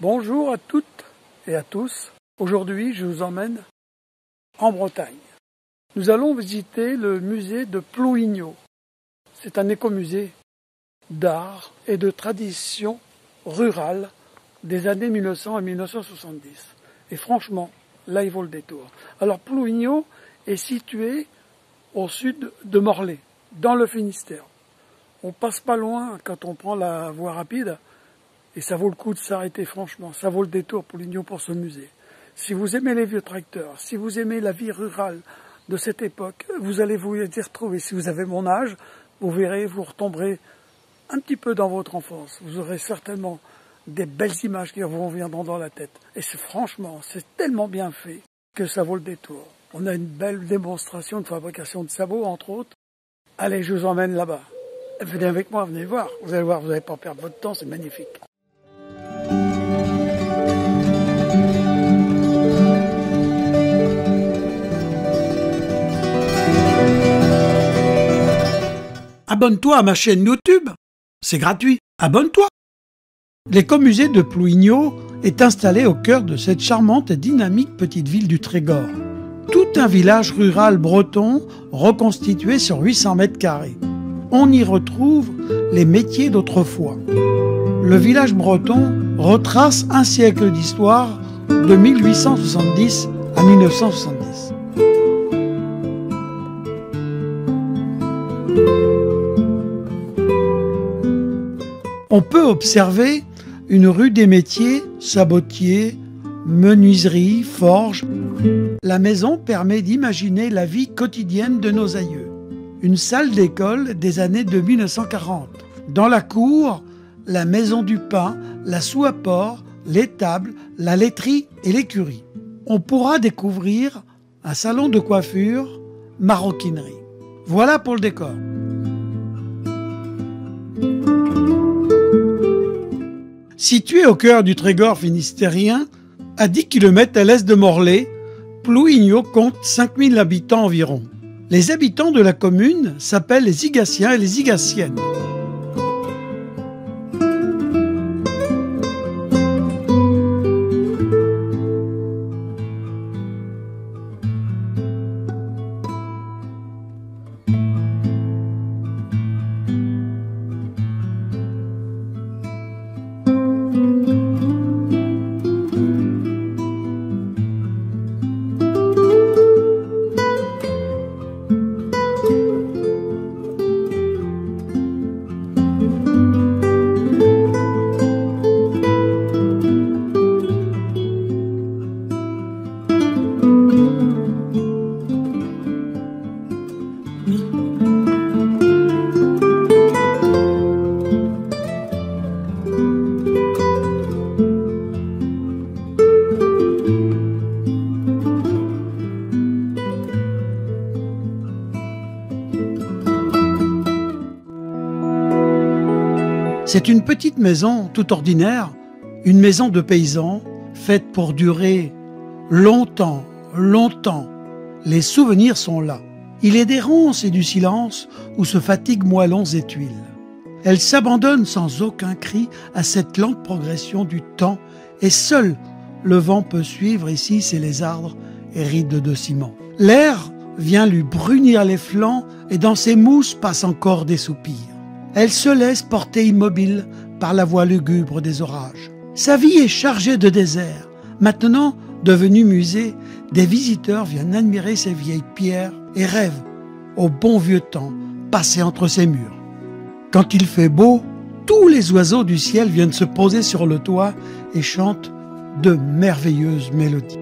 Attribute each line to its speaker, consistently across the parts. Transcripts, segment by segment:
Speaker 1: Bonjour à toutes et à tous. Aujourd'hui, je vous emmène en Bretagne. Nous allons visiter le musée de Plouigneau. C'est un écomusée d'art et de tradition rurale des années 1900 et 1970. Et franchement, là, il vaut le détour. Alors, Plouigneau est situé au sud de Morlaix, dans le Finistère. On passe pas loin quand on prend la voie rapide. Et ça vaut le coup de s'arrêter, franchement. Ça vaut le détour, Plouigneau, pour ce musée. Si vous aimez les vieux tracteurs, si vous aimez la vie rurale de cette époque, vous allez vous y retrouver. Si vous avez mon âge, vous verrez, vous retomberez un petit peu dans votre enfance. Vous aurez certainement des belles images qui vous reviendront dans la tête. Et franchement, c'est tellement bien fait que ça vaut le détour. On a une belle démonstration de fabrication de sabots, entre autres. Allez, je vous emmène là-bas. Venez avec moi, venez voir. Vous allez voir, vous n'allez pas perdre votre temps, c'est magnifique. Abonne-toi à ma chaîne YouTube, c'est gratuit, abonne-toi. L'écomusée de Plouigneau est installé au cœur de cette charmante et dynamique petite ville du Trégor. Tout un village rural breton reconstitué sur 800 mètres carrés. On y retrouve les métiers d'autrefois. Le village breton retrace un siècle d'histoire de 1870 à 1970. On peut observer une rue des métiers, sabotiers, menuiserie, forge. La maison permet d'imaginer la vie quotidienne de nos aïeux. Une salle d'école des années de 1940. Dans la cour, la maison du pain, la soue à porc, l'étable, la laiterie et l'écurie. On pourra découvrir un salon de coiffure, maroquinerie. Voilà pour le décor. Situé au cœur du Trégor finistérien, à 10 km à l'est de Morlaix, Plouigneau compte 5000 habitants environ. Les habitants de la commune s'appellent les Igassiens et les Igassiennes. C'est une petite maison tout ordinaire, une maison de paysans, faite pour durer longtemps, longtemps. Les souvenirs sont là. Il est des ronces et du silence où se fatiguent moellons et tuiles. Elle s'abandonne sans aucun cri à cette lente progression du temps et seul le vent peut suivre ici ses lézards et rides de ciment. L'air vient lui brunir les flancs et dans ses mousses passent encore des soupirs. Elle se laisse porter immobile par la voix lugubre des orages. Sa vie est chargée de désert. Maintenant, devenu musée, des visiteurs viennent admirer ses vieilles pierres et rêvent au bon vieux temps passé entre ses murs. Quand il fait beau, tous les oiseaux du ciel viennent se poser sur le toit et chantent de merveilleuses mélodies.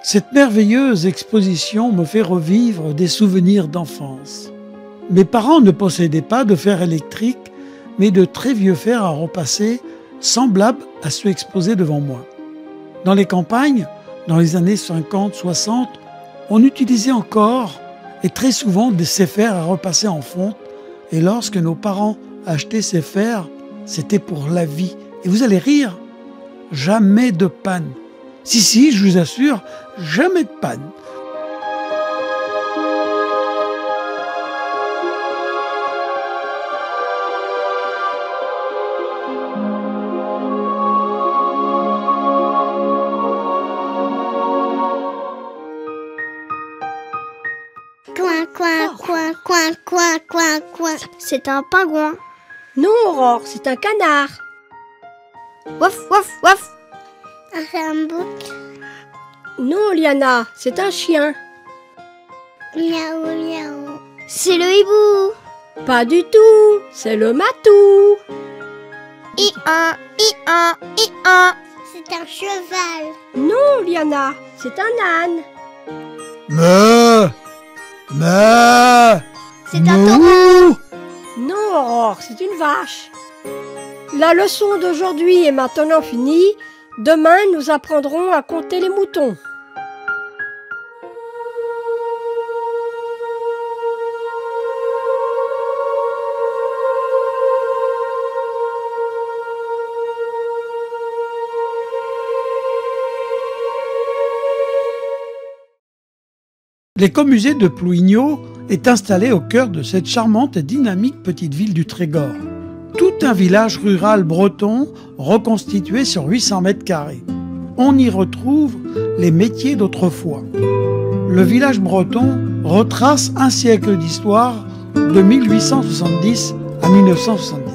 Speaker 1: Cette merveilleuse exposition me fait revivre des souvenirs d'enfance. Mes parents ne possédaient pas de fer électrique, mais de très vieux fers à repasser, semblables à ceux exposés devant moi. Dans les campagnes, dans les années 50-60, on utilisait encore et très souvent ces fers à repasser en fonte. Et lorsque nos parents achetaient ces fers, c'était pour la vie. Et vous allez rire, jamais de panne. Si, je vous assure, jamais de panne.
Speaker 2: Coin, coin, coin, coin, coin, coin, coin. C'est un pingouin.
Speaker 3: Non, Aurore, c'est un canard.
Speaker 2: Waf, waf, waf. Un bouc.
Speaker 3: Non, Liana, c'est un chien.
Speaker 2: Miaou, miaou. C'est le hibou.
Speaker 3: Pas du tout, c'est le matou.
Speaker 2: I-un, I-un, I-un. C'est un cheval.
Speaker 3: Non, Liana, c'est un âne.
Speaker 1: Mais
Speaker 2: C'est un taureau.
Speaker 3: Non, Aurore, c'est une vache. La leçon d'aujourd'hui est maintenant finie. Demain, nous apprendrons à compter les moutons.
Speaker 1: L'écomusée de Plouigneau est installé au cœur de cette charmante et dynamique petite ville du Trégor. Tout un village rural breton reconstitué sur 800 mètres carrés. On y retrouve les métiers d'autrefois. Le village breton retrace un siècle d'histoire de 1870 à 1970.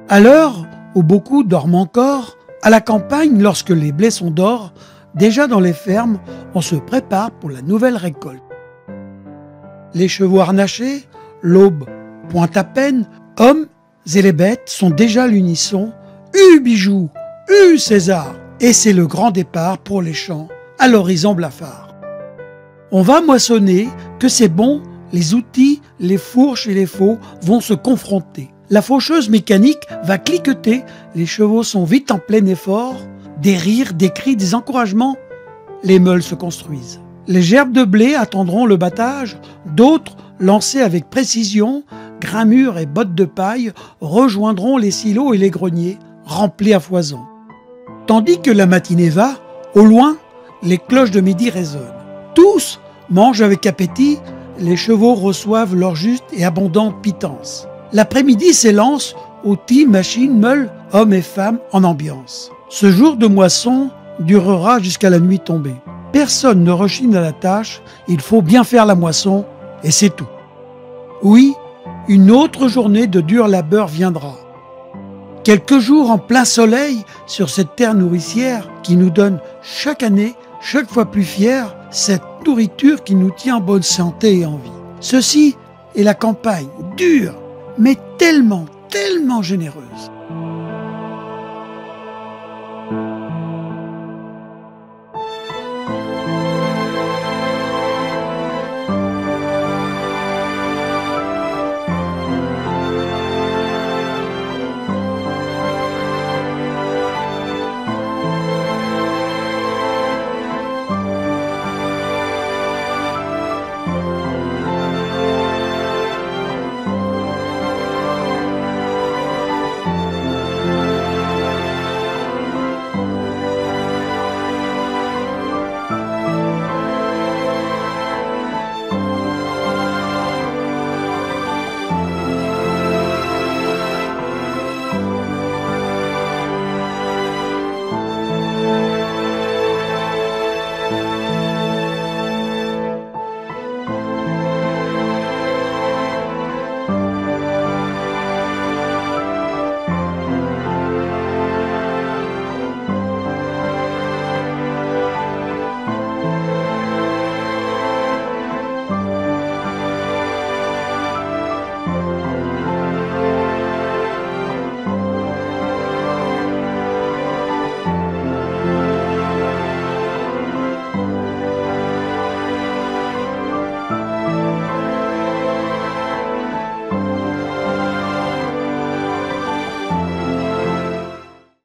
Speaker 1: À l'heure où beaucoup dorment encore, à la campagne, lorsque les blés sont d'or, déjà dans les fermes, on se prépare pour la nouvelle récolte. Les chevaux harnachés, l'aube pointe à peine, hommes et les bêtes sont déjà à l'unisson. « Bijou, César !» Et c'est le grand départ pour les champs, à l'horizon blafard. On va moissonner, que c'est bon, les outils, les fourches et les faux vont se confronter. La faucheuse mécanique va cliqueter, les chevaux sont vite en plein effort, des rires, des cris, des encouragements, les meules se construisent. Les gerbes de blé attendront le battage, d'autres, lancées avec précision, gramures et bottes de paille, rejoindront les silos et les greniers, remplis à foison. Tandis que la matinée va, au loin, les cloches de midi résonnent. Tous mangent avec appétit, les chevaux reçoivent leur juste et abondante pitance. L'après-midi s'élance, outils, machines, meules, hommes et femmes en ambiance. Ce jour de moisson durera jusqu'à la nuit tombée. Personne ne rechigne à la tâche, il faut bien faire la moisson, et c'est tout. Oui, une autre journée de dur labeur viendra. Quelques jours en plein soleil sur cette terre nourricière qui nous donne chaque année, chaque fois plus fiers, cette nourriture qui nous tient en bonne santé et en vie. Ceci est la campagne, dure, mais tellement généreuse.